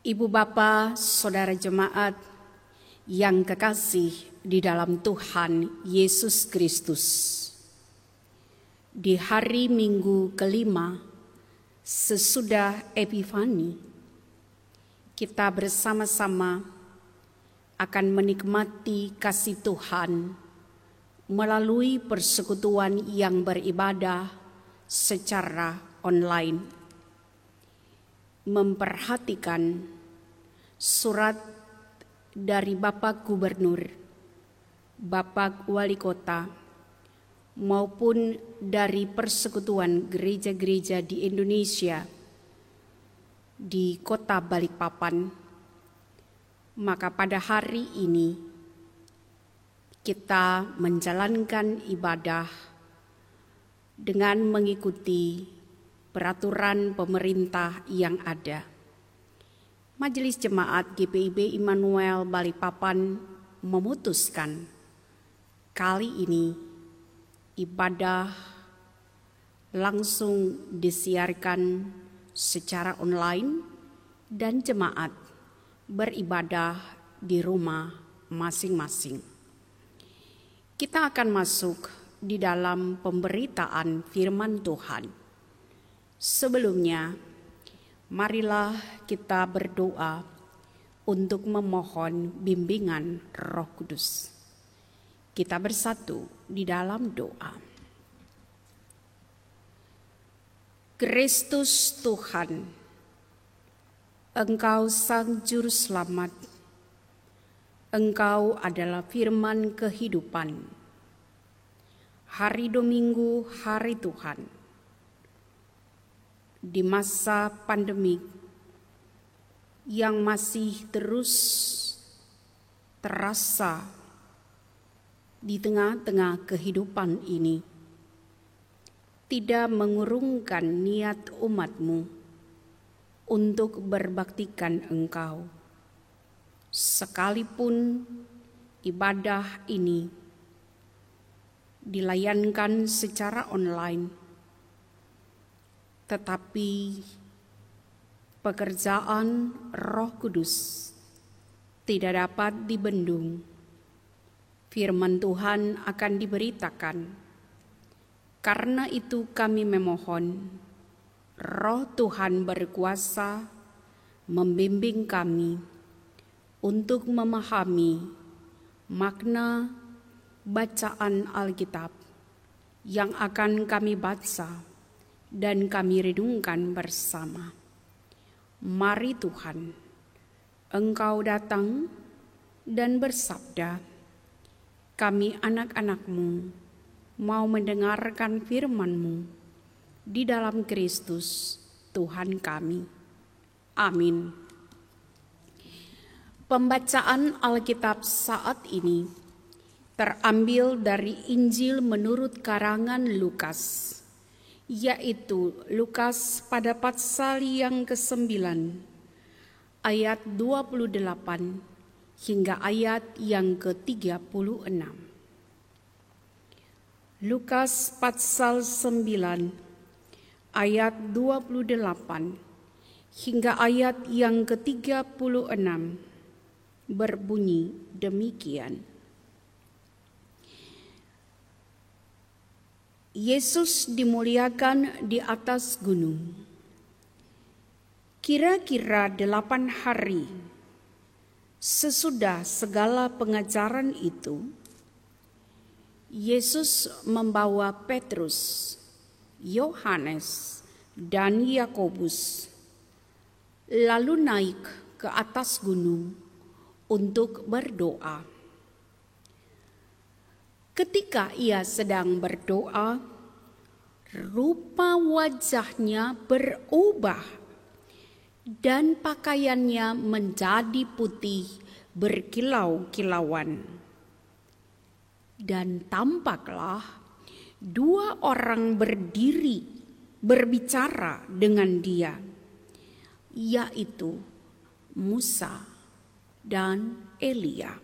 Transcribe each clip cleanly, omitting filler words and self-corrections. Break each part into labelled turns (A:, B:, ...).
A: Ibu Bapa, Saudara Jemaat yang kekasih di dalam Tuhan Yesus Kristus. Di hari Minggu kelima sesudah Epifani, kita bersama-sama akan menikmati kasih Tuhan melalui persekutuan yang beribadah secara online. Memperhatikan surat dari Bapak Gubernur, Bapak Wali Kota, maupun dari persekutuan gereja-gereja di Indonesia di kota Balikpapan, maka pada hari ini kita menjalankan ibadah dengan mengikuti peraturan pemerintah yang ada. Majelis Jemaat GPIB Immanuel Balikpapan memutuskan kali ini ibadah langsung disiarkan secara online dan jemaat beribadah di rumah masing-masing. Kita akan masuk di dalam pemberitaan firman Tuhan. Sebelumnya, marilah kita berdoa untuk memohon bimbingan Roh Kudus. Kita bersatu di dalam doa. Kristus Tuhan, Engkau Sang Juru Selamat, Engkau adalah firman kehidupan. Hari Dominggu, hari Tuhan. Di masa pandemi yang masih terus terasa di tengah-tengah kehidupan ini, tidak mengurungkan niat umat-Mu untuk berbaktikan Engkau. Sekalipun ibadah ini dilayankan secara online, tetapi pekerjaan Roh Kudus tidak dapat dibendung. Firman Tuhan akan diberitakan. Karena itu kami memohon, Roh Tuhan berkuasa membimbing kami untuk memahami makna bacaan Alkitab yang akan kami baca dan kami renungkan bersama. Mari Tuhan, Engkau datang dan bersabda, kami anak-anak-Mu mau mendengarkan firman-Mu di dalam Kristus Tuhan kami. Amin. Pembacaan Alkitab saat ini terambil dari Injil menurut karangan Lukas, yaitu Lukas pada pasal yang ke-9 ayat 28 hingga ayat yang ke-36. Lukas pasal 9 ayat 28 hingga ayat yang ke-36 berbunyi demikian. Yesus dimuliakan di atas gunung. Kira-kira 8 hari sesudah segala pengajaran itu, Yesus membawa Petrus, Yohanes, dan Yakobus, lalu naik ke atas gunung untuk berdoa. Ketika ia sedang berdoa, rupa wajahnya berubah dan pakaiannya menjadi putih berkilau-kilauan. Dan tampaklah 2 orang berdiri berbicara dengan dia, yaitu Musa dan Elia.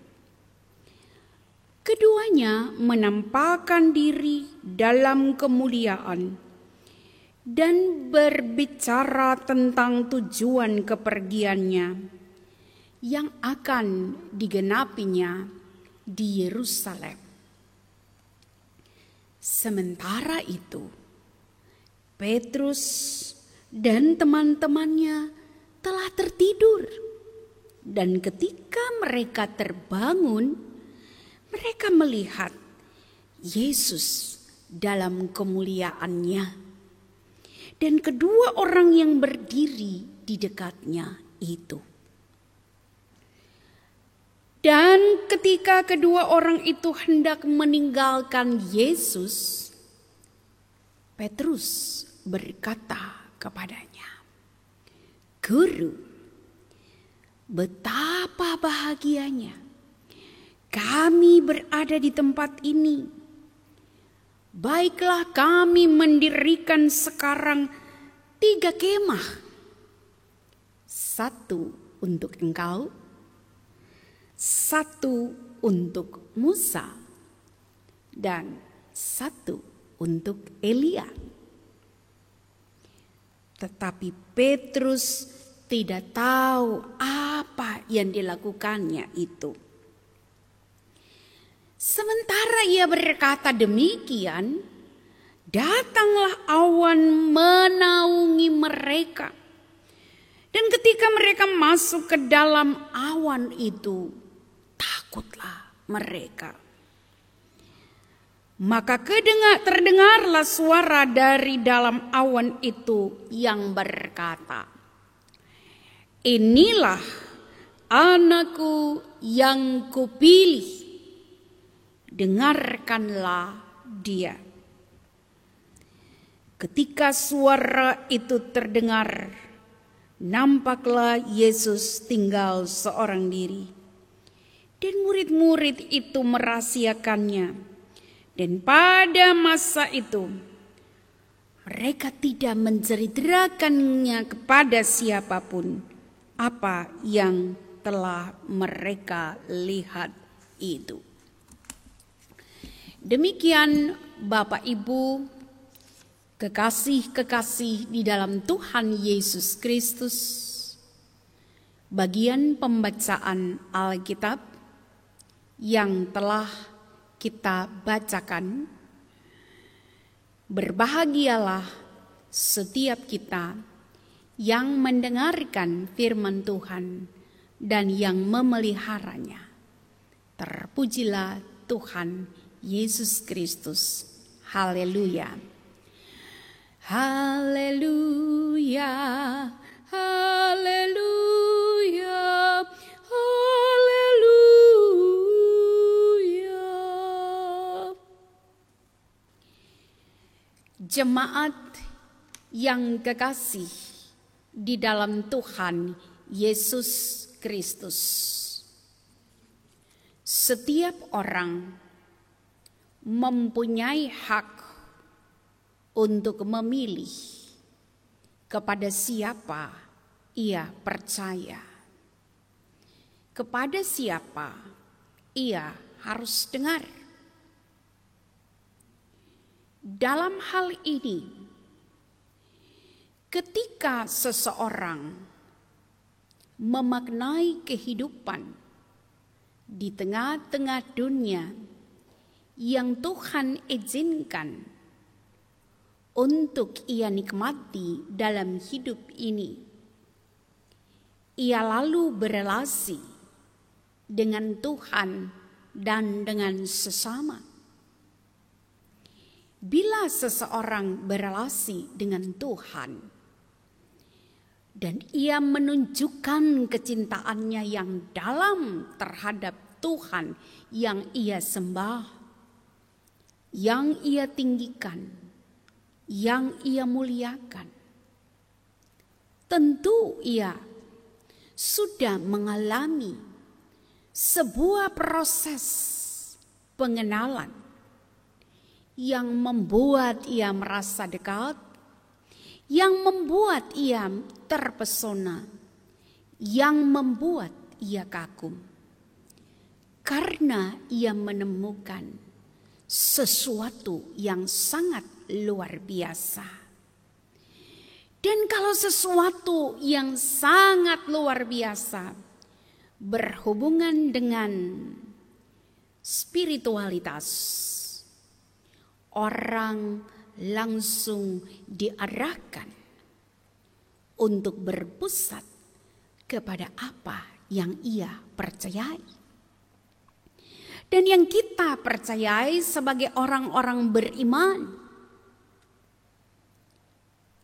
A: Keduanya menampakkan diri dalam kemuliaan dan berbicara tentang tujuan kepergiannya yang akan digenapinya di Yerusalem. Sementara itu, Petrus dan teman-temannya telah tertidur, dan ketika mereka terbangun, mereka melihat Yesus dalam kemuliaannya dan kedua orang yang berdiri di dekatnya itu. Dan ketika kedua orang itu hendak meninggalkan Yesus, Petrus berkata kepadanya, "Guru, betapa bahagianya kami berada di tempat ini. Baiklah, kami mendirikan sekarang 3 kemah. 1 untuk engkau, 1 untuk Musa, dan 1 untuk Elia." Tetapi Petrus tidak tahu apa yang dilakukannya itu. Sementara ia berkata demikian, datanglah awan menaungi mereka. Dan ketika mereka masuk ke dalam awan itu, takutlah mereka. Maka terdengarlah suara dari dalam awan itu yang berkata, "Inilah anakku yang kupilih, dengarkanlah dia." Ketika suara itu terdengar, nampaklah Yesus tinggal seorang diri, dan murid-murid itu merahasiakannya. Dan pada masa itu mereka tidak menceritakannya kepada siapapun apa yang telah mereka lihat itu. Demikian Bapak Ibu, kekasih-kekasih di dalam Tuhan Yesus Kristus, bagian pembacaan Alkitab yang telah kita bacakan. Berbahagialah setiap kita yang mendengarkan firman Tuhan dan yang memeliharanya. Terpujilah Tuhan Yesus Kristus. Haleluya. Haleluya. Haleluya. Haleluya. Jemaat yang kekasih di dalam Tuhan Yesus Kristus, setiap orang mempunyai hak untuk memilih kepada siapa ia percaya, kepada siapa ia harus dengar. Dalam hal ini, ketika seseorang memaknai kehidupan di tengah-tengah dunia yang Tuhan izinkan untuk ia nikmati dalam hidup ini, ia lalu berelasi dengan Tuhan dan dengan sesama. Bila seseorang berelasi dengan Tuhan dan ia menunjukkan kecintaannya yang dalam terhadap Tuhan yang ia sembah, yang ia tinggikan, yang ia muliakan, tentu ia sudah mengalami sebuah proses pengenalan yang membuat ia merasa dekat, yang membuat ia terpesona, yang membuat ia kagum. Karena ia menemukan sesuatu yang sangat luar biasa. Dan kalau sesuatu yang sangat luar biasa berhubungan dengan spiritualitas, orang langsung diarahkan untuk berpusat kepada apa yang ia percayai. Dan yang kita percayai sebagai orang-orang beriman,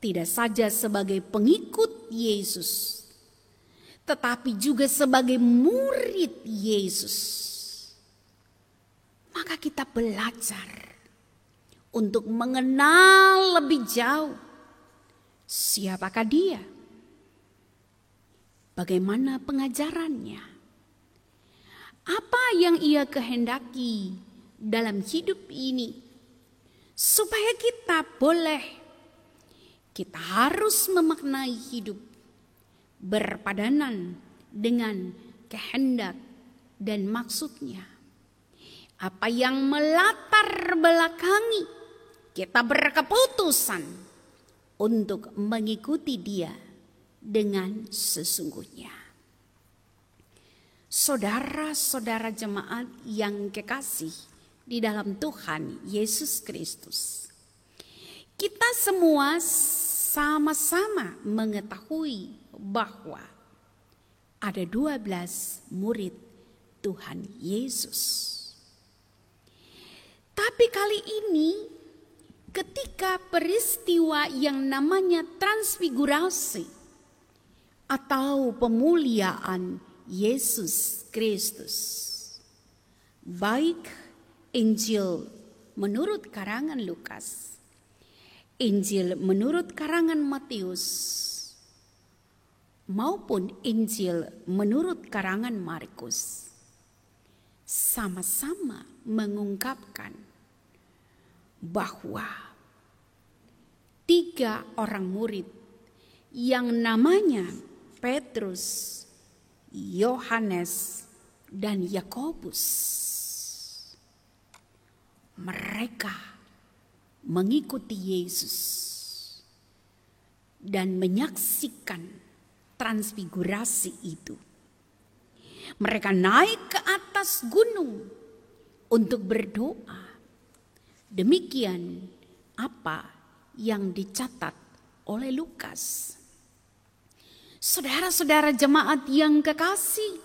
A: tidak saja sebagai pengikut Yesus, tetapi juga sebagai murid Yesus. Maka kita belajar untuk mengenal lebih jauh siapakah dia, bagaimana pengajarannya, apa yang ia kehendaki dalam hidup ini, supaya kita harus memaknai hidup berpadanan dengan kehendak dan maksudnya. Apa yang melatar belakangi kita berkeputusan untuk mengikuti dia dengan sesungguhnya. Saudara-saudara jemaat yang kekasih di dalam Tuhan Yesus Kristus, kita semua sama-sama mengetahui bahwa ada 12 murid Tuhan Yesus. Tapi kali ini ketika peristiwa yang namanya transfigurasi atau pemuliaan Yesus Kristus, baik Injil menurut karangan Lukas, Injil menurut karangan Matius, maupun Injil menurut karangan Markus, sama-sama mengungkapkan bahwa 3 orang murid yang namanya Petrus, Yohanes, dan Yakobus, mereka mengikuti Yesus dan menyaksikan transfigurasi itu. Mereka naik ke atas gunung untuk berdoa. Demikian apa yang dicatat oleh Lukas. Saudara-saudara jemaat yang kekasih,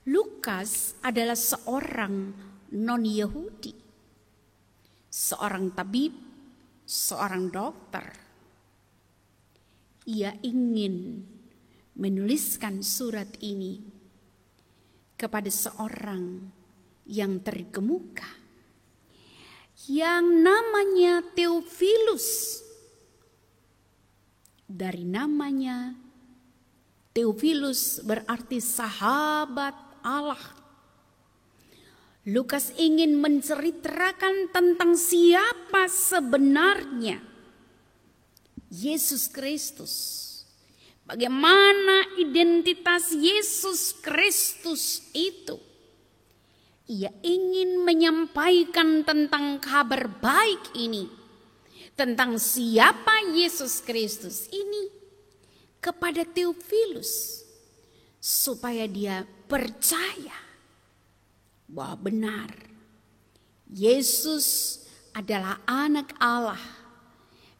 A: Lukas adalah seorang non-Yahudi, seorang tabib, seorang dokter. Ia ingin menuliskan surat ini kepada seorang yang terkemuka yang namanya Theophilus. Dari namanya Theophilus berarti sahabat Allah. Lukas ingin menceritakan tentang siapa sebenarnya Yesus Kristus. Bagaimana identitas Yesus Kristus itu. Ia ingin menyampaikan tentang kabar baik ini, tentang siapa Yesus Kristus ini kepada Theophilus, supaya dia percaya bahwa benar Yesus adalah anak Allah,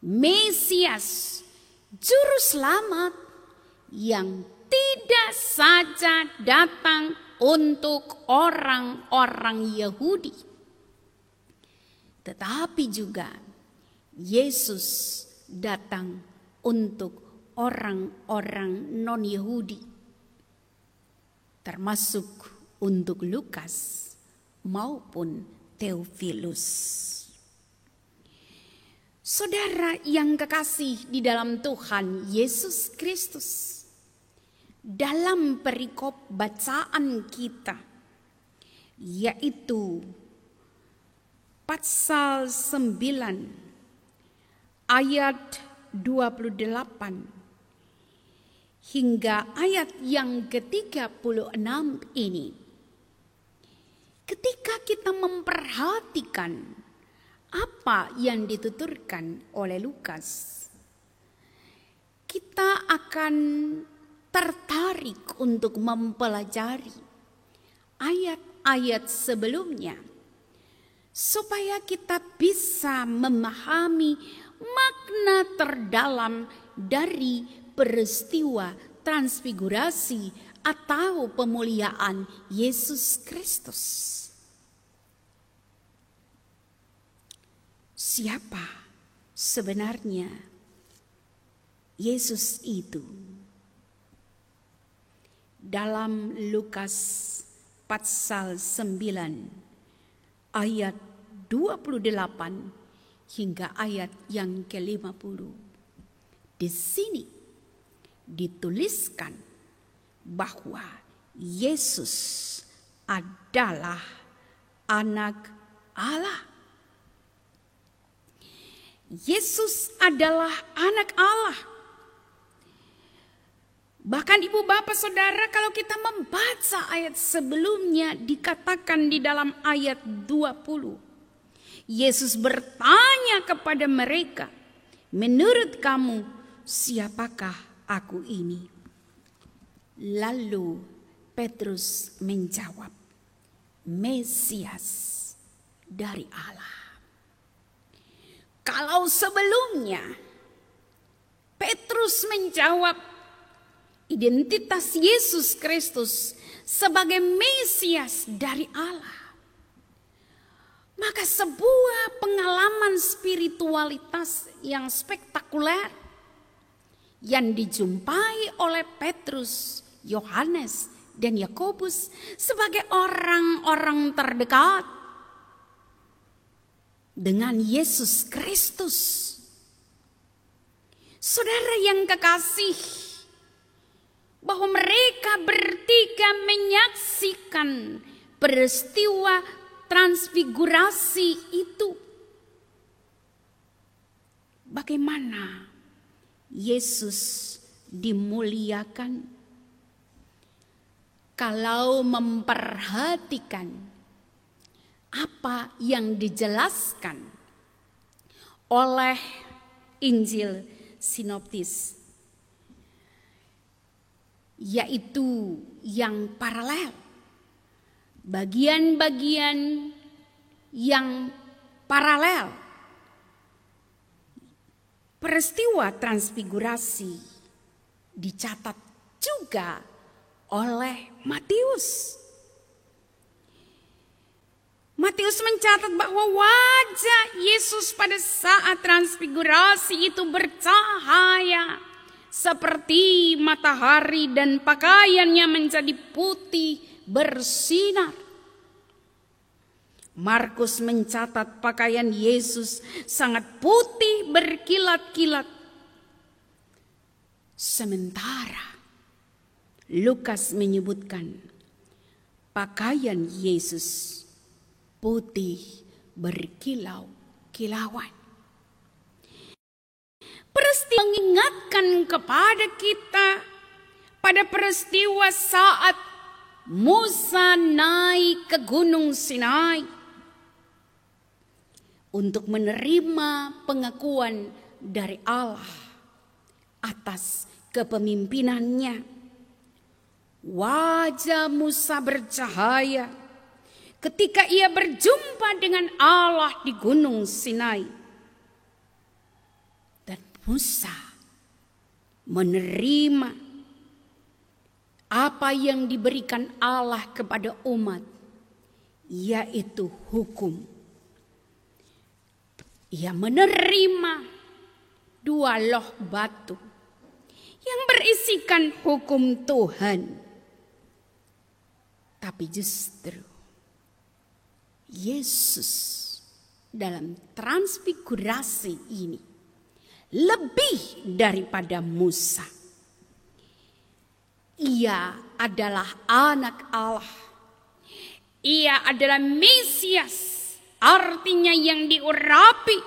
A: Mesias, Juru Selamat yang tidak saja datang untuk orang-orang Yahudi, tetapi juga Yesus datang untuk orang-orang non-Yahudi, termasuk untuk Lukas maupun Theophilus. Saudara yang kekasih di dalam Tuhan Yesus Kristus, dalam perikop bacaan kita, yaitu pasal 9 ayat 28 hingga ayat yang ke-36 ini, ketika kita memperhatikan apa yang dituturkan oleh Lukas, kita akan tertarik untuk mempelajari ayat-ayat sebelumnya supaya kita bisa memahami makna terdalam dari peristiwa transfigurasi atau pemuliaan Yesus Kristus. Siapa sebenarnya Yesus itu? Dalam Lukas pasal 9 ayat 28 hingga ayat yang ke-50. Di sini dituliskan bahwa Yesus adalah anak Allah. Yesus adalah anak Allah. Bahkan ibu bapak saudara, kalau kita membaca ayat sebelumnya, dikatakan di dalam ayat 20. Yesus bertanya kepada mereka, menurut kamu siapakah aku ini? Lalu Petrus menjawab, Mesias dari Allah. Kalau sebelumnya Petrus menjawab identitas Yesus Kristus sebagai Mesias dari Allah, maka sebuah pengalaman spiritualitas yang spektakuler yang dijumpai oleh Petrus, Yohanes, dan Yakobus sebagai orang-orang terdekat dengan Yesus Kristus. Saudara yang kekasih, bahwa mereka bertiga menyaksikan peristiwa transfigurasi itu. Bagaimana Yesus dimuliakan? Kalau memperhatikan apa yang dijelaskan oleh Injil sinoptis, yaitu yang paralel, bagian-bagian yang paralel. Peristiwa transfigurasi dicatat juga oleh Matius. Matius mencatat bahwa wajah Yesus pada saat transfigurasi itu bercahaya seperti matahari dan pakaiannya menjadi putih bersinar. Markus mencatat pakaian Yesus sangat putih berkilat-kilat. Sementara Lukas menyebutkan pakaian Yesus putih berkilau-kilauan. Peristiwa mengingatkan kepada kita pada peristiwa saat Musa naik ke Gunung Sinai untuk menerima pengakuan dari Allah atas kepemimpinannya. Wajah Musa bercahaya ketika ia berjumpa dengan Allah di Gunung Sinai. Dan Musa menerima apa yang diberikan Allah kepada umat, yaitu hukum. Ia menerima 2 loh batu yang berisikan hukum Tuhan. Tapi justru Yesus dalam transfigurasi ini lebih daripada Musa. Ia adalah anak Allah. Ia adalah Mesias, artinya yang diurapi.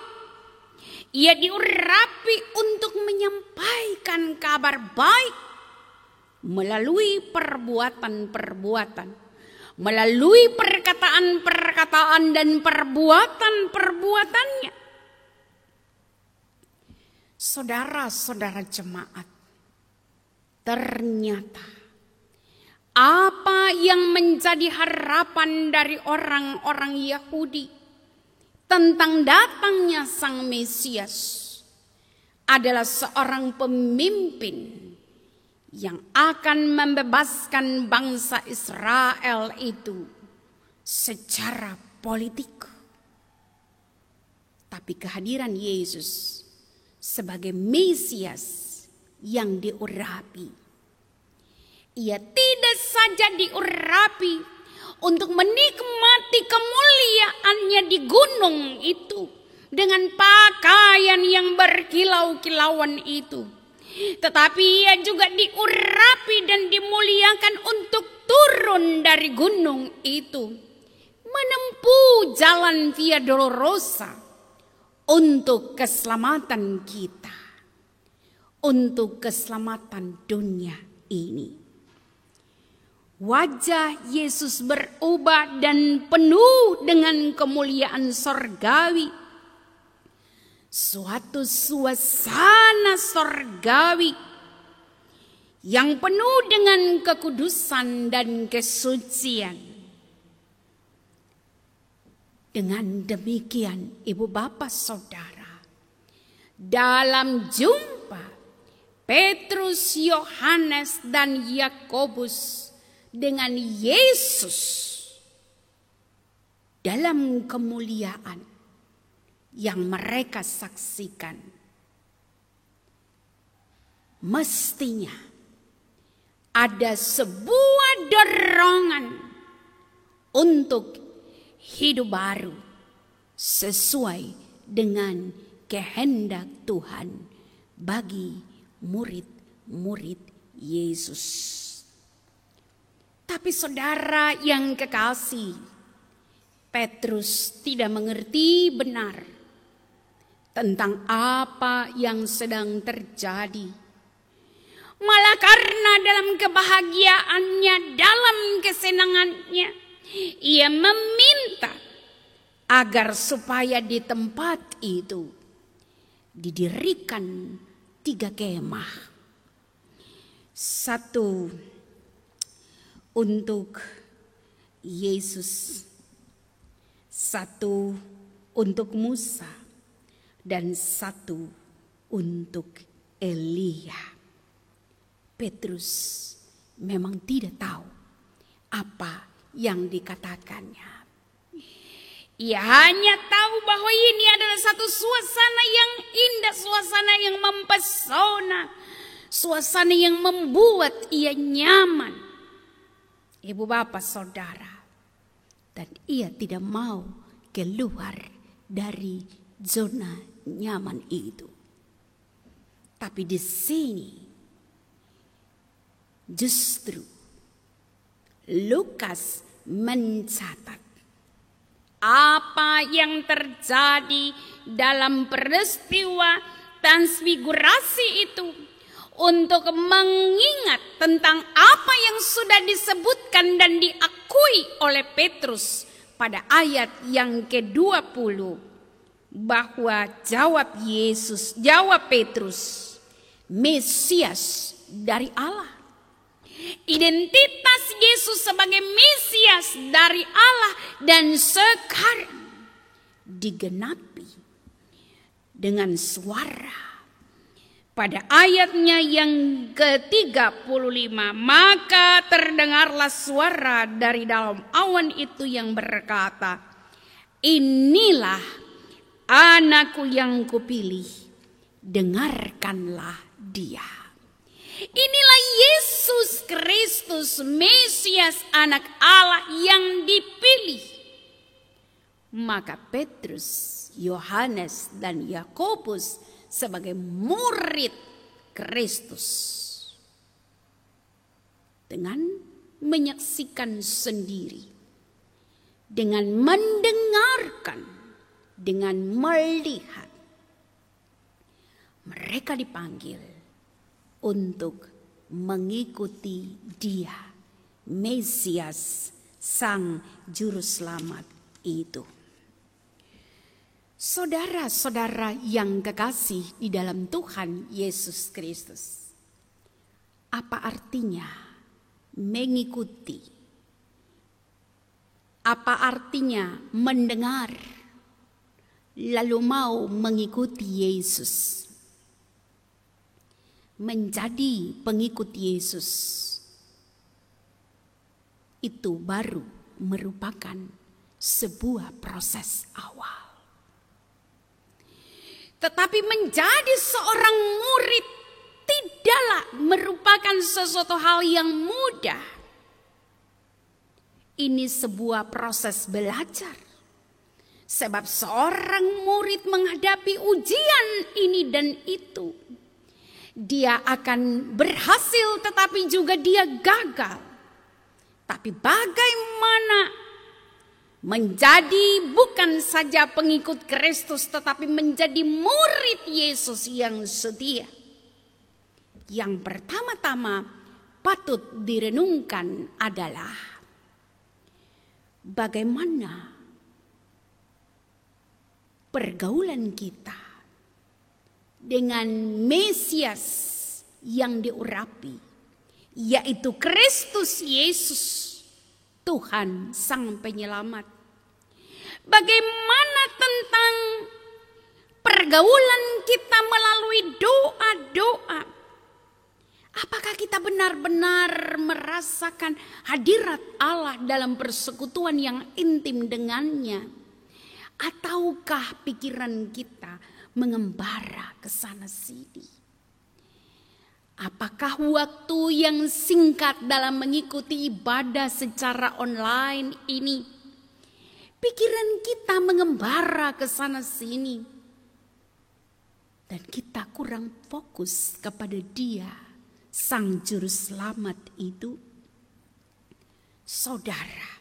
A: Ia diurapi untuk menyampaikan kabar baik melalui perbuatan-perbuatan, melalui perkataan-perkataan dan perbuatan-perbuatannya. Saudara-saudara jemaat, Ternyata apa yang menjadi harapan dari orang-orang Yahudi tentang datangnya Sang Mesias adalah seorang pemimpin yang akan membebaskan bangsa Israel itu secara politik. Tapi kehadiran Yesus sebagai Mesias yang diurapi, ia tidak saja diurapi untuk menikmati kemuliaannya di gunung itu dengan pakaian yang berkilau-kilauan itu, tetapi ia juga diurapi dan dimuliakan untuk turun dari gunung itu, menempuh jalan Via Dolorosa untuk keselamatan kita, untuk keselamatan dunia ini. Wajah Yesus berubah dan penuh dengan kemuliaan sorgawi. Suatu suasana sorgawi yang penuh dengan kekudusan dan kesucian. Dengan demikian, Ibu Bapak Saudara, dalam jumpa Petrus, Yohanes, dan Yakobus dengan Yesus dalam kemuliaan yang mereka saksikan, mestinya ada sebuah dorongan untuk hidup baru sesuai dengan kehendak Tuhan bagi murid-murid Yesus. Tapi saudara yang kekasih, Petrus tidak mengerti benar tentang apa yang sedang terjadi. Malah karena dalam kebahagiaannya, dalam kesenangannya, ia meminta agar supaya di tempat itu didirikan 3 kemah. 1 untuk Yesus, 1 untuk Musa, dan 1 untuk Elia. Petrus memang tidak tahu apa yang dikatakannya. Ia hanya tahu bahwa ini adalah satu suasana yang indah, suasana yang mempesona, suasana yang membuat ia nyaman. Ibu Bapak Saudara, dan ia tidak mau keluar dari zona nyaman itu. Tapi di sini justru Lukas mencatat apa yang terjadi dalam peristiwa transfigurasi itu, untuk mengingat tentang apa yang sudah disebutkan dan diakui oleh Petrus pada ayat yang ke-20, bahwa jawab Petrus, Mesias dari Allah. Identitas Yesus sebagai Mesias dari Allah dan sekarang digenapi dengan suara. Pada ayatnya yang ke-35, maka terdengarlah suara dari dalam awan itu yang berkata, "Inilah anakku yang kupilih, dengarkanlah dia." Inilah Yesus Kristus, Mesias, anak Allah yang dipilih. Maka Petrus, Yohanes, dan Yakobus sebagai murid Kristus, dengan menyaksikan sendiri, dengan mendengarkan, dengan melihat, mereka dipanggil untuk mengikuti Dia, Mesias, Sang Juru Selamat itu. Saudara-saudara yang kekasih di dalam Tuhan Yesus Kristus, Apa artinya mengikuti? Apa artinya mendengar lalu mau mengikuti Yesus? Menjadi pengikut Yesus itu baru merupakan sebuah proses awal. Tetapi menjadi seorang murid tidaklah merupakan sesuatu hal yang mudah. Ini sebuah proses belajar. Sebab seorang murid menghadapi ujian ini dan itu. Dia akan berhasil tetapi juga dia gagal. Tapi bagaimana menjadi bukan saja pengikut Kristus tetapi menjadi murid Yesus yang setia. Yang pertama-tama patut direnungkan adalah bagaimana pergaulan kita dengan Mesias yang diurapi, yaitu Kristus Yesus, Tuhan Sang Penyelamat. Bagaimana tentang pergaulan kita melalui doa-doa? Apakah kita benar-benar merasakan hadirat Allah dalam persekutuan yang intim dengannya? Ataukah pikiran kita mengembara ke sana sini? Apakah waktu yang singkat dalam mengikuti ibadah secara online ini, pikiran kita mengembara ke sana sini dan kita kurang fokus kepada Dia, Sang Juru Selamat itu? Saudara,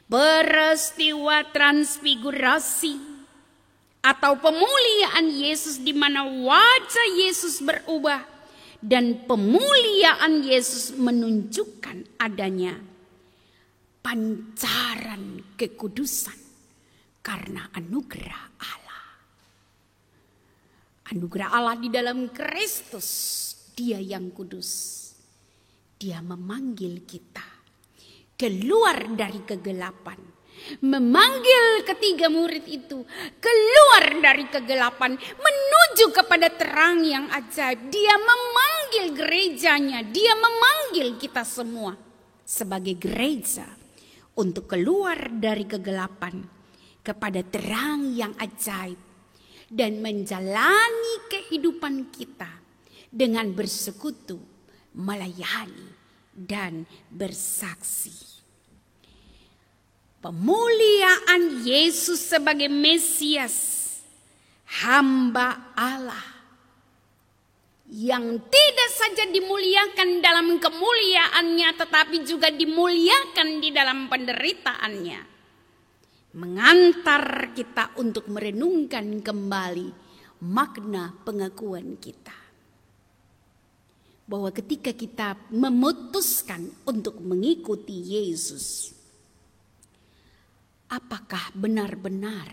A: peristiwa transfigurasi atau pemuliaan Yesus di mana wajah Yesus berubah dan pemuliaan Yesus menunjukkan adanya pancaran kekudusan karena anugerah Allah. Anugerah Allah di dalam Kristus, Dia yang kudus. Dia memanggil kita keluar dari kegelapan. Memanggil ketiga murid itu keluar dari kegelapan menuju kepada terang yang ajaib. Dia memanggil gerejanya, dia memanggil kita semua sebagai gereja untuk keluar dari kegelapan kepada terang yang ajaib dan menjalani kehidupan kita dengan bersekutu, melayani dan bersaksi. Pemuliaan Yesus sebagai Mesias, hamba Allah yang tidak saja dimuliakan dalam kemuliaannya tetapi juga dimuliakan di dalam penderitaannya, mengantar kita untuk merenungkan kembali makna pengakuan kita. Bahwa ketika kita memutuskan untuk mengikuti Yesus, apakah benar-benar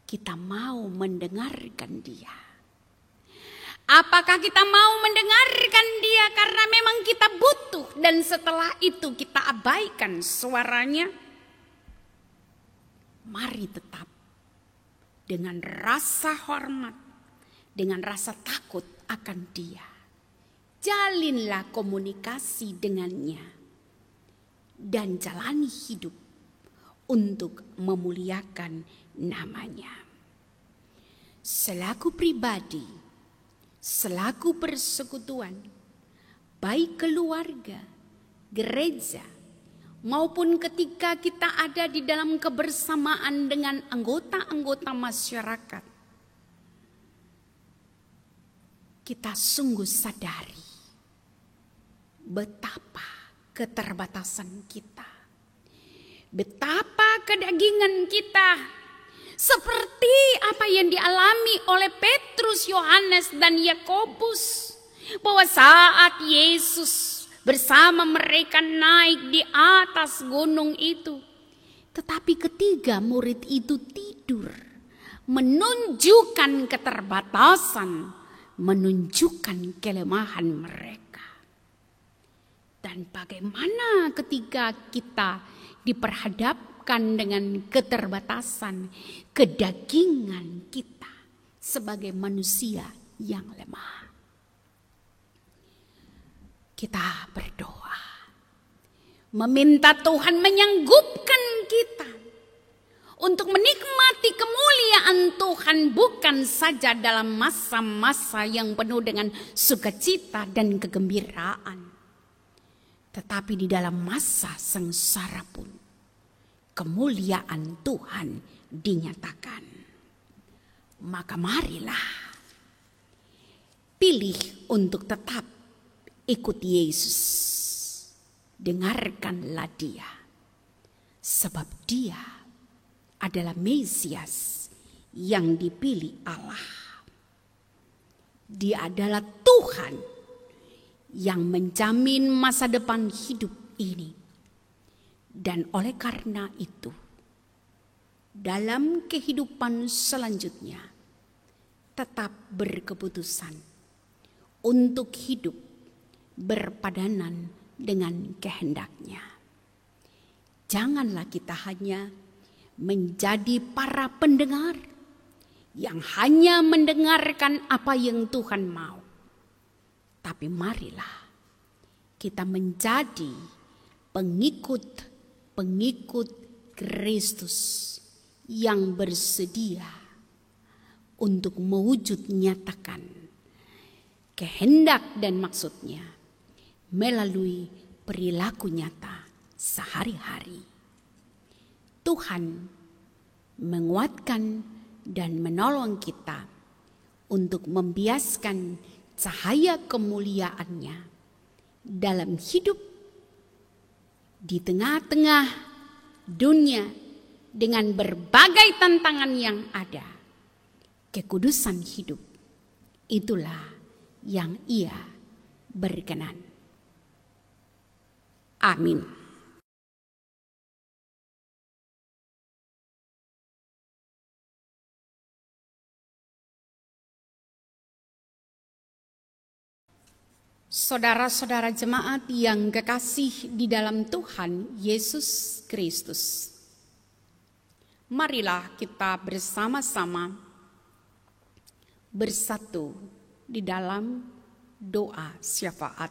A: kita mau mendengarkan Dia? Apakah kita mau mendengarkan Dia karena memang kita butuh dan setelah itu kita abaikan suaranya? Mari tetap dengan rasa hormat, dengan rasa takut akan Dia. Jalinlah komunikasi dengannya dan jalani hidup untuk memuliakan namanya. Selaku pribadi, selaku persekutuan, baik keluarga, gereja, maupun ketika kita ada di dalam kebersamaan dengan anggota-anggota masyarakat, kita sungguh sadari betapa keterbatasan kita. Betapa kedagingan kita, seperti apa yang dialami oleh Petrus, Yohanes, dan Yakobus, bahwa saat Yesus bersama mereka naik di atas gunung itu, tetapi ketiga murid itu tidur, menunjukkan keterbatasan, menunjukkan kelemahan mereka. Dan bagaimana ketika kita diperhadapkan dengan keterbatasan kedagingan kita sebagai manusia yang lemah. Kita berdoa, meminta Tuhan menyanggupkan kita untuk menikmati kemuliaan Tuhan bukan saja dalam masa-masa yang penuh dengan sukacita dan kegembiraan, tetapi di dalam masa sengsara pun kemuliaan Tuhan dinyatakan. Maka marilah pilih untuk tetap ikut Yesus. Dengarkanlah Dia, sebab Dia adalah Mesias yang dipilih Allah. Dia adalah Tuhan yang menjamin masa depan hidup ini. Dan oleh karena itu, dalam kehidupan selanjutnya, tetap berkeputusan untuk hidup berpadanan dengan kehendak-Nya. Janganlah kita hanya menjadi para pendengar yang hanya mendengarkan apa yang Tuhan mau. Tapi marilah kita menjadi pengikut Kristus yang bersedia untuk mewujud nyatakan kehendak dan maksud-Nya melalui perilaku nyata sehari-hari. Tuhan menguatkan dan menolong kita untuk membiaskan cahaya kemuliaan-Nya dalam hidup di tengah-tengah dunia dengan berbagai tantangan yang ada. Kekudusan hidup, itulah yang Ia berkenan. Amin. Saudara-saudara jemaat yang kekasih di dalam Tuhan Yesus Kristus, marilah kita bersama-sama bersatu di dalam doa syafaat.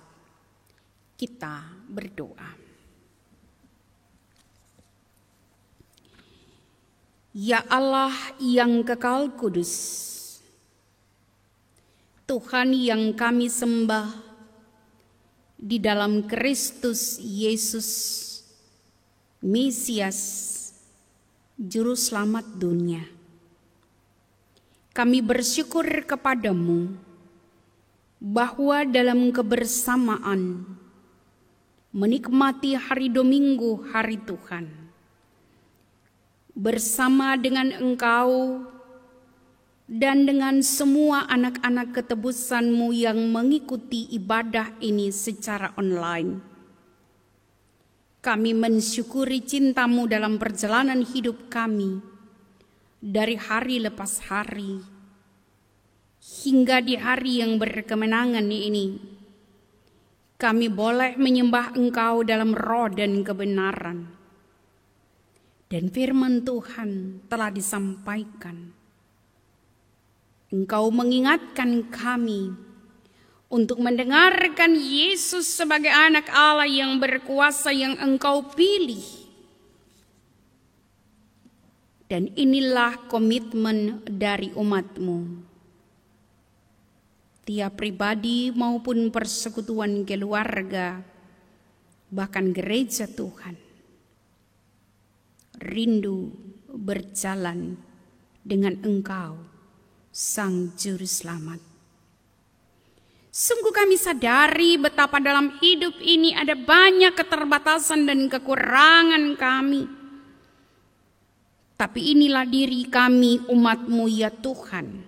A: Kita berdoa. Ya Allah yang kekal kudus, Tuhan yang kami sembah di dalam Kristus Yesus, Mesias, Juru Selamat dunia. Kami bersyukur kepadamu bahwa dalam kebersamaan menikmati hari Dominggu, hari Tuhan, bersama dengan Engkau dan dengan semua anak-anak ketebus-Mu yang mengikuti ibadah ini secara online. Kami mensyukuri cinta-Mu dalam perjalanan hidup kami dari hari lepas hari hingga di hari yang berkemenangan ini. Kami boleh menyembah Engkau dalam roh dan kebenaran. Dan firman Tuhan telah disampaikan. Engkau mengingatkan kami untuk mendengarkan Yesus sebagai anak Allah yang berkuasa yang Engkau pilih. Dan inilah komitmen dari umat-Mu. Tiap pribadi maupun persekutuan keluarga, bahkan gereja Tuhan, rindu berjalan dengan Engkau, Sang Juru Selamat. Sungguh kami sadari betapa dalam hidup ini ada banyak keterbatasan dan kekurangan kami. Tapi inilah diri kami, umat-Mu ya Tuhan.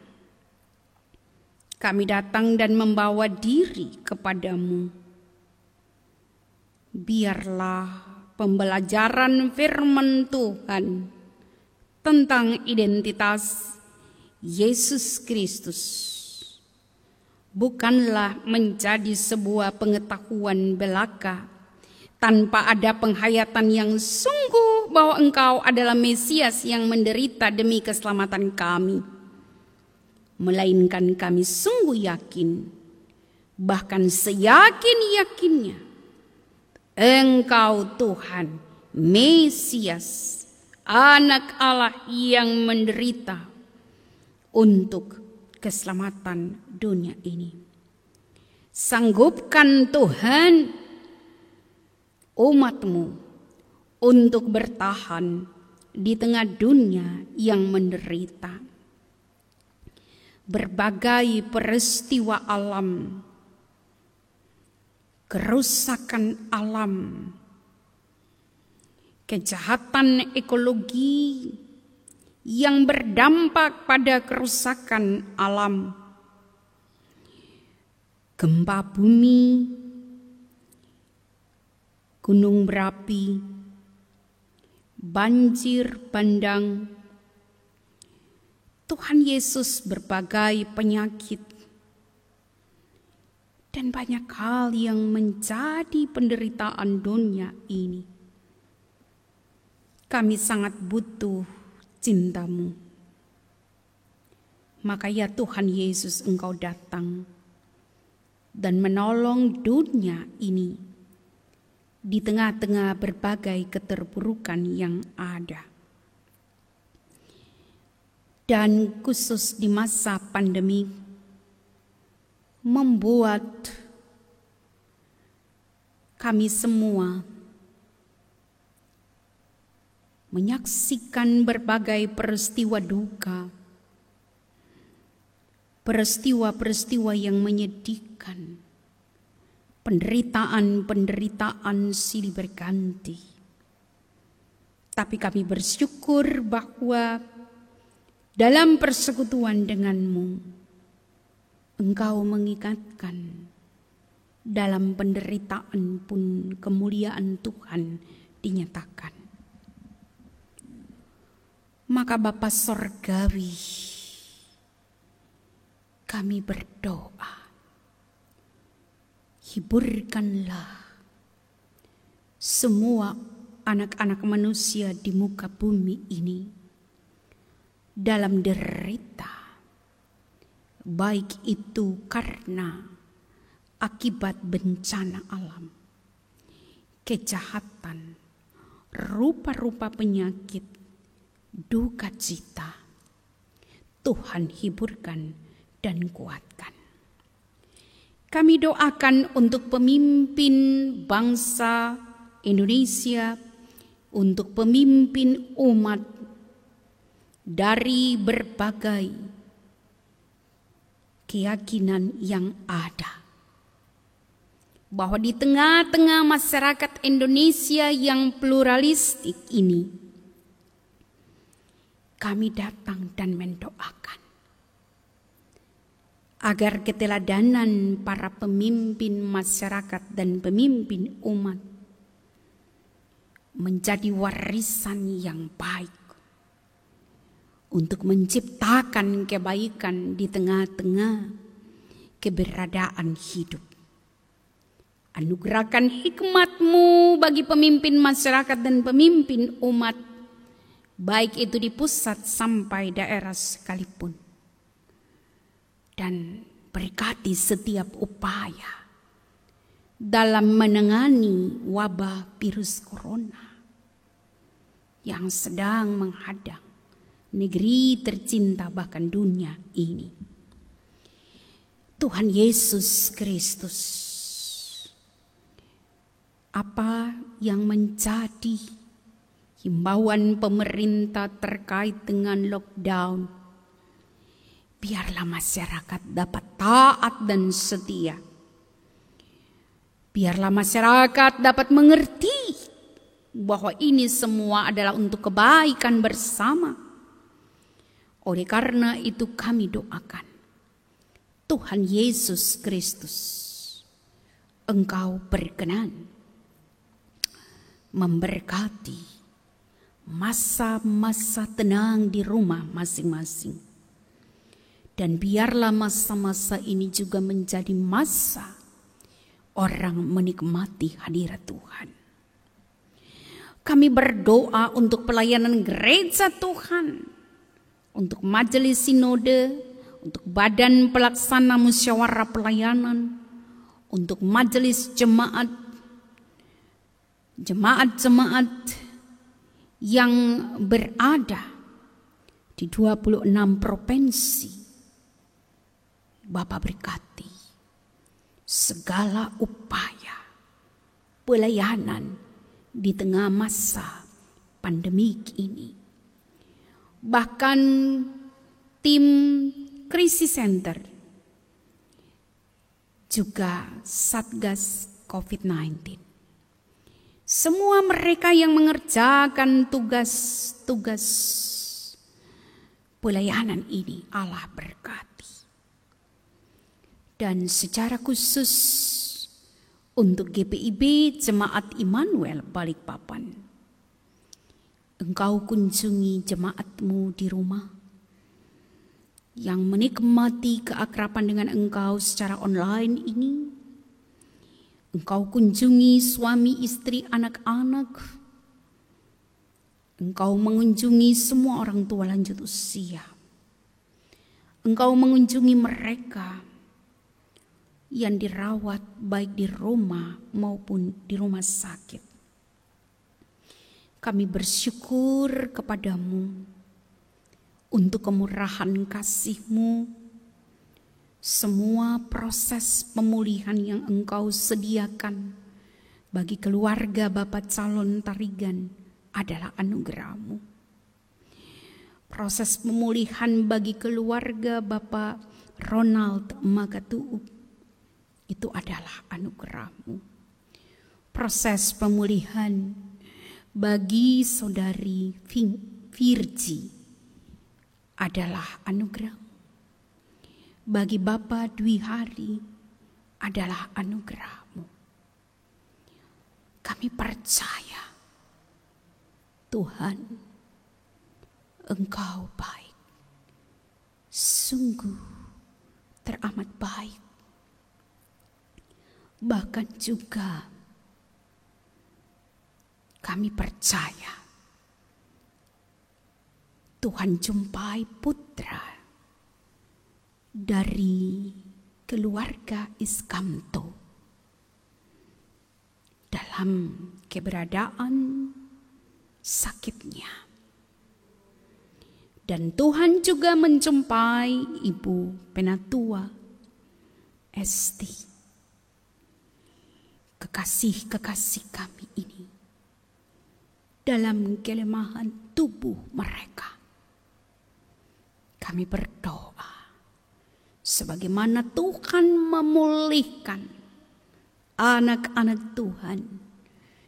A: Kami datang dan membawa diri kepadamu. Biarlah pembelajaran firman Tuhan tentang identitas Yesus Kristus bukanlah menjadi sebuah pengetahuan belaka tanpa ada penghayatan yang sungguh bahwa Engkau adalah Mesias yang menderita demi keselamatan kami. Melainkan kami sungguh yakin, bahkan seyakin-yakinnya, Engkau Tuhan, Mesias, Anak Allah yang menderita untuk keselamatan dunia ini. Sanggupkan Tuhan umat-Mu untuk bertahan di tengah dunia yang menderita. Berbagai peristiwa alam, kerusakan alam, kejahatan ekologi yang berdampak pada kerusakan alam, gempa bumi, gunung berapi, banjir bandang, Tuhan Yesus berbagai penyakit, dan banyak hal yang menjadi penderitaan dunia ini. Kami sangat butuh cinta-Mu. Maka ya Tuhan Yesus, Engkau datang dan menolong dunia ini di tengah-tengah berbagai keterpurukan yang ada. Dan khusus di masa pandemi membuat kami semua menyaksikan berbagai peristiwa duka, peristiwa-peristiwa yang menyedihkan, penderitaan-penderitaan silih berganti. Tapi kami bersyukur bahwa dalam persekutuan denganmu, Engkau mengikatkan dalam penderitaan pun kemuliaan Tuhan dinyatakan. Maka Bapa Sorgawi, kami berdoa, hiburkanlah semua anak-anak manusia di muka bumi ini dalam derita, baik itu karena akibat bencana alam, kejahatan, rupa-rupa penyakit, duka cita. Tuhan hiburkan dan kuatkan. Kami doakan untuk pemimpin bangsa Indonesia, untuk pemimpin umat dari berbagai keyakinan yang ada, bahwa di tengah-tengah masyarakat Indonesia yang pluralistik ini, kami datang dan mendoakan agar keteladanan para pemimpin masyarakat dan pemimpin umat menjadi warisan yang baik untuk menciptakan kebaikan di tengah-tengah keberadaan hidup. Anugerahkan hikmat-Mu bagi pemimpin masyarakat dan pemimpin umat, baik itu di pusat sampai daerah sekalipun. Dan berkati setiap upaya dalam menangani wabah virus corona yang sedang menghadang negeri tercinta bahkan dunia ini. Tuhan Yesus Kristus, apa yang menjadi himbauan pemerintah terkait dengan lockdown, biarlah masyarakat dapat taat dan setia. Biarlah masyarakat dapat mengerti bahwa ini semua adalah untuk kebaikan bersama. Oleh karena itu kami doakan, Tuhan Yesus Kristus, Engkau berkenan memberkati masa-masa tenang di rumah masing-masing. Dan biarlah masa-masa ini juga menjadi masa orang menikmati hadirat Tuhan. Kami berdoa untuk pelayanan gereja Tuhan, untuk majelis sinode, untuk badan pelaksana musyawarah pelayanan, untuk majelis jemaat yang berada di 26 provinsi. Bapa berkati segala upaya pelayanan di tengah masa pandemik ini. Bahkan tim krisis center juga Satgas COVID-19. Semua mereka yang mengerjakan tugas-tugas pelayanan ini Allah berkati. Dan secara khusus untuk GPIB Jemaat Immanuel Balikpapan, Engkau kunjungi jemaatmu di rumah yang menikmati keakraban dengan Engkau secara online ini. Engkau kunjungi suami, istri, anak-anak. Engkau mengunjungi semua orang tua lanjut usia. Engkau mengunjungi mereka yang dirawat baik di rumah maupun di rumah sakit. Kami bersyukur kepadamu untuk kemurahan kasih-Mu. Semua proses pemulihan yang Engkau sediakan bagi keluarga Bapak calon Tarigan adalah anugerah-Mu. Proses pemulihan bagi keluarga Bapak Ronald Magatuu itu adalah anugerah-Mu. Proses pemulihan bagi saudari Virgi adalah anugerah-Mu. Bagi Bapak Dwi Hari adalah anugerah-Mu. Kami percaya Tuhan, Engkau baik, sungguh teramat baik. Bahkan juga kami percaya Tuhan jumpai putra dari keluarga Iskamto dalam keberadaan sakitnya. Dan Tuhan juga menjumpai Ibu Penatua Esti, kekasih-kekasih kami ini, dalam kelemahan tubuh mereka. Kami berdoa sebagaimana Tuhan memulihkan anak-anak Tuhan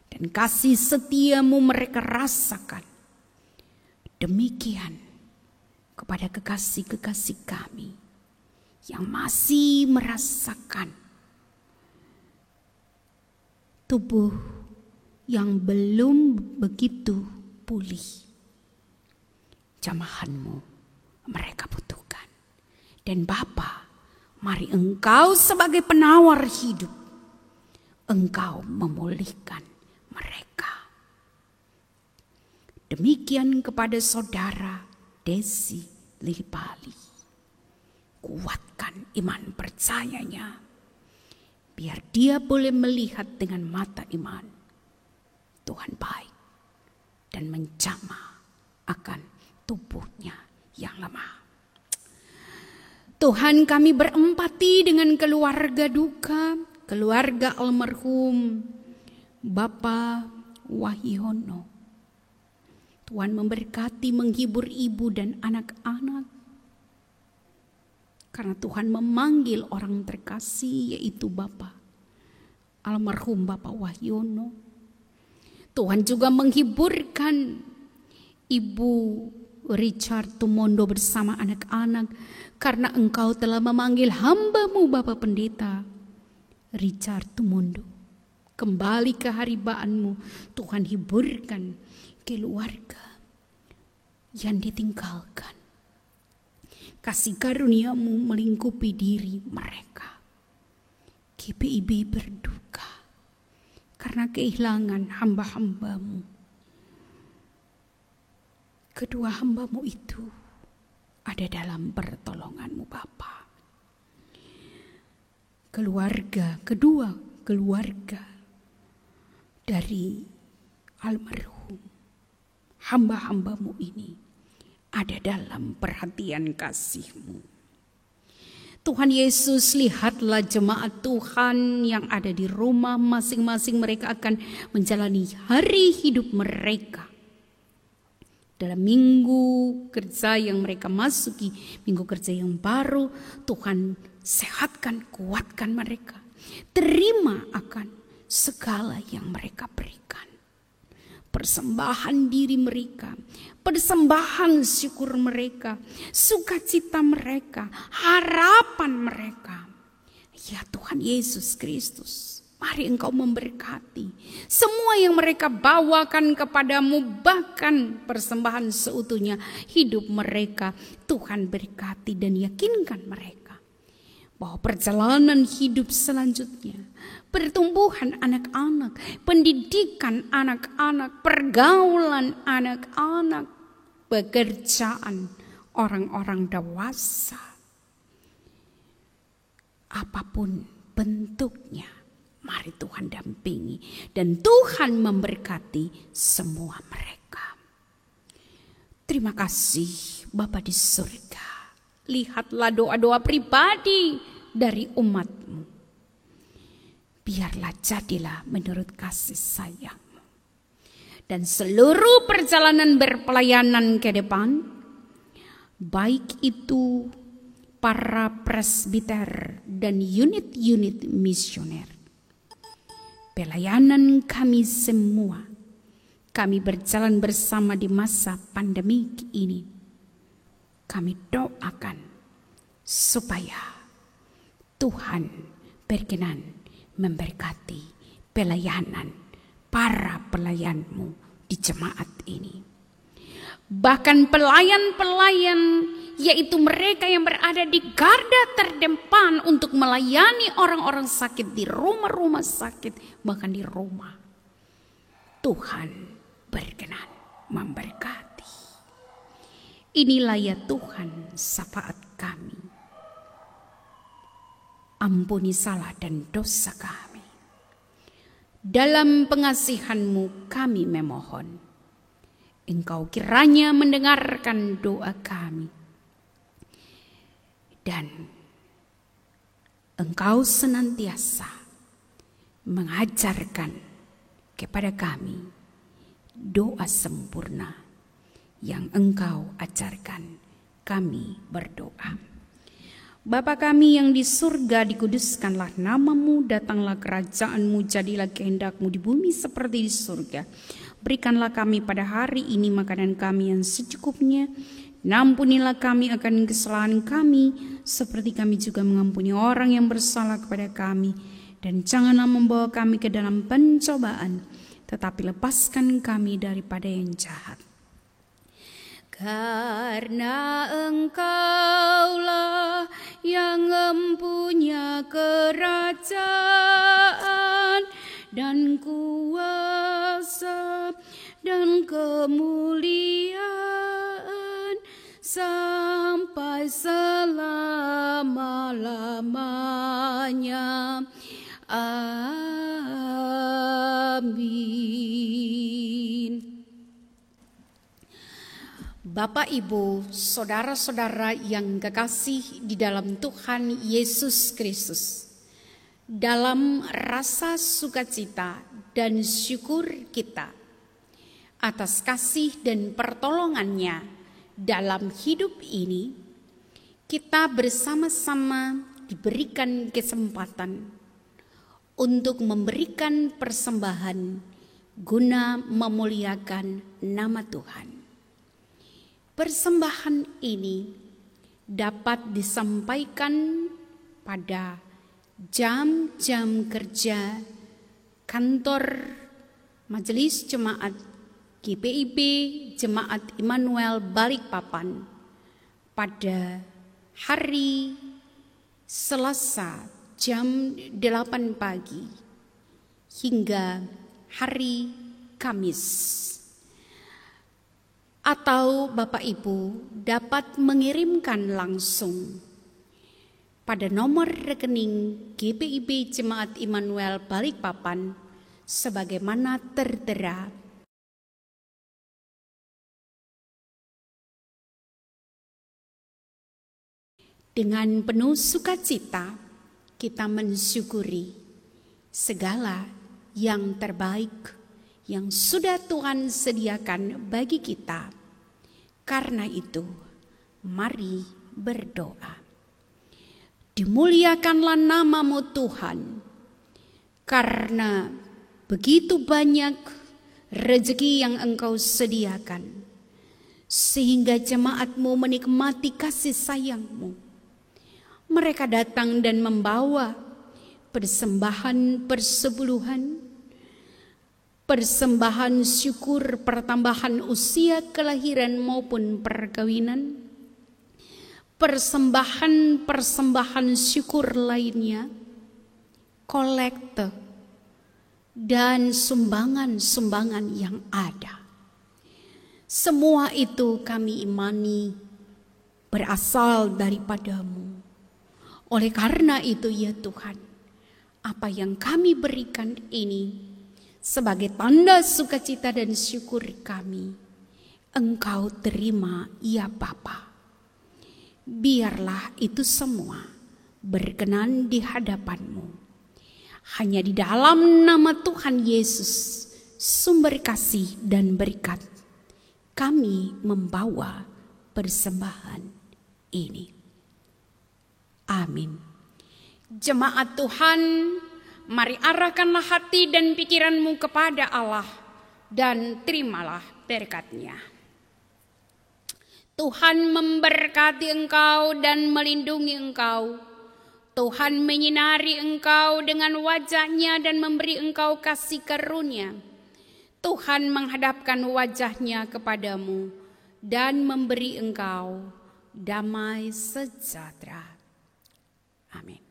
A: dan kasih setia-Mu mereka rasakan, demikian kepada kekasih-kekasih kami yang masih merasakan tubuh yang belum begitu pulih. Jamahan-Mu mereka butuhkan. Dan Bapa, mari Engkau sebagai penawar hidup, Engkau memulihkan mereka. Demikian kepada saudara Desi Lihipali. Kuatkan iman percayanya, biar dia boleh melihat dengan mata iman Tuhan baik dan menjamah akan tubuhnya yang lemah. Tuhan, kami berempati dengan keluarga duka, keluarga almarhum Bapak Wahyono. Tuhan memberkati, menghibur ibu dan anak-anak. Karena Tuhan memanggil orang terkasih, yaitu Bapak almarhum Bapak Wahyono. Tuhan juga menghiburkan Ibu Richard Tumondo bersama anak-anak, karena Engkau telah memanggil hamba-Mu Bapak Pendeta Richard Tumondo kembali ke haribaanmu. Tuhan, hiburkan keluarga yang ditinggalkan. Kasih karunia-Mu melingkupi diri mereka. GPIB berduka karena kehilangan hamba-hamba-Mu kedua hamba-Mu itu ada dalam pertolongan-Mu Bapa. Kedua keluarga dari almarhum hamba-hamba-Mu ini ada dalam perhatian kasih-Mu. Tuhan Yesus, lihatlah jemaat Tuhan yang ada di rumah masing-masing. Mereka akan menjalani hari hidup mereka. Dalam minggu kerja yang mereka masuki, minggu kerja yang baru, Tuhan sehatkan, kuatkan mereka. Terima akan segala yang mereka berikan. Persembahan diri mereka, persembahan syukur mereka, sukacita mereka, harapan mereka. Ya Tuhan Yesus Kristus, mari Engkau memberkati semua yang mereka bawakan kepadamu, bahkan persembahan seutuhnya hidup mereka. Tuhan berkati dan yakinkan mereka bahwa perjalanan hidup selanjutnya, pertumbuhan anak-anak, pendidikan anak-anak, pergaulan anak-anak, pekerjaan orang-orang dewasa, apapun bentuknya, mari Tuhan dampingi dan Tuhan memberkati semua mereka. Terima kasih Bapa di surga. Lihatlah doa-doa pribadi dari umat-Mu. Biarlah jadilah menurut kasih sayang-Mu. Dan seluruh perjalanan berpelayanan ke depan, baik itu para presbiter dan unit-unit misioner, pelayanan kami semua, kami berjalan bersama di masa pandemik ini. Kami doakan supaya Tuhan berkenan memberkati pelayanan para pelayan-Mu di jemaat ini. Bahkan pelayan-pelayan, yaitu mereka yang berada di garda terdepan untuk melayani orang-orang sakit di rumah-rumah sakit, bahkan di rumah. Tuhan berkenan memberkati. Inilah ya Tuhan syafaat kami. Ampuni salah dan dosa kami. Dalam pengasihan-Mu kami memohon. Engkau kiranya mendengarkan doa kami. Dan Engkau senantiasa mengajarkan kepada kami doa sempurna yang Engkau ajarkan. Kami berdoa. Bapa kami yang di surga, dikuduskanlah nama-Mu, datanglah kerajaan-Mu, jadilah kehendak-Mu di bumi seperti di surga. Berikanlah kami pada hari ini makanan kami yang secukupnya. Ampunilah kami akan kesalahan kami, seperti kami juga mengampuni orang yang bersalah kepada kami. Dan janganlah membawa kami ke dalam pencobaan, tetapi lepaskan kami daripada yang jahat. Karena Engkaulah yang mempunyai kerajaan dan kuasa dan kemuliaan sampai selama-lamanya. Amin. Bapak, Ibu, saudara-saudara yang kekasih di dalam Tuhan Yesus Kristus, dalam rasa sukacita dan syukur kita atas kasih dan pertolongannya dalam hidup ini, kita bersama-sama diberikan kesempatan untuk memberikan persembahan guna memuliakan nama Tuhan. Persembahan ini dapat disampaikan pada jam-jam kerja kantor Majelis Jemaat GPIB Jemaat Immanuel Balikpapan pada hari Selasa jam 8 pagi hingga hari Kamis. Atau Bapak Ibu dapat mengirimkan langsung pada nomor rekening GPIB Jemaat Immanuel Balikpapan sebagaimana tertera. Dengan penuh sukacita kita mensyukuri segala yang terbaik yang sudah Tuhan sediakan bagi kita. Karena itu, mari berdoa. Dimuliakanlah nama-Mu Tuhan, karena begitu banyak rezeki yang Engkau sediakan, sehingga jemaat-Mu menikmati kasih sayang-Mu. Mereka datang dan membawa persembahan persepuluhan, persembahan syukur pertambahan usia kelahiran maupun perkawinan, persembahan syukur lainnya, kolekte, dan sumbangan-sumbangan yang ada. Semua itu kami imani berasal daripada-Mu. Oleh karena itu ya Tuhan, apa yang kami berikan ini sebagai tanda sukacita dan syukur kami, Engkau terima ya Bapa. Biarlah itu semua berkenan di hadapan-Mu. Hanya di dalam nama Tuhan Yesus, sumber kasih dan berkat, kami membawa persembahan ini. Amin. Jemaat Tuhan, mari arahkanlah hati dan pikiranmu kepada Allah dan terimalah berkat-Nya. Tuhan memberkati engkau dan melindungi engkau. Tuhan menyinari engkau dengan wajah-Nya dan memberi engkau kasih karunia. Tuhan menghadapkan wajah-Nya kepadamu dan memberi engkau damai sejahtera. Amin.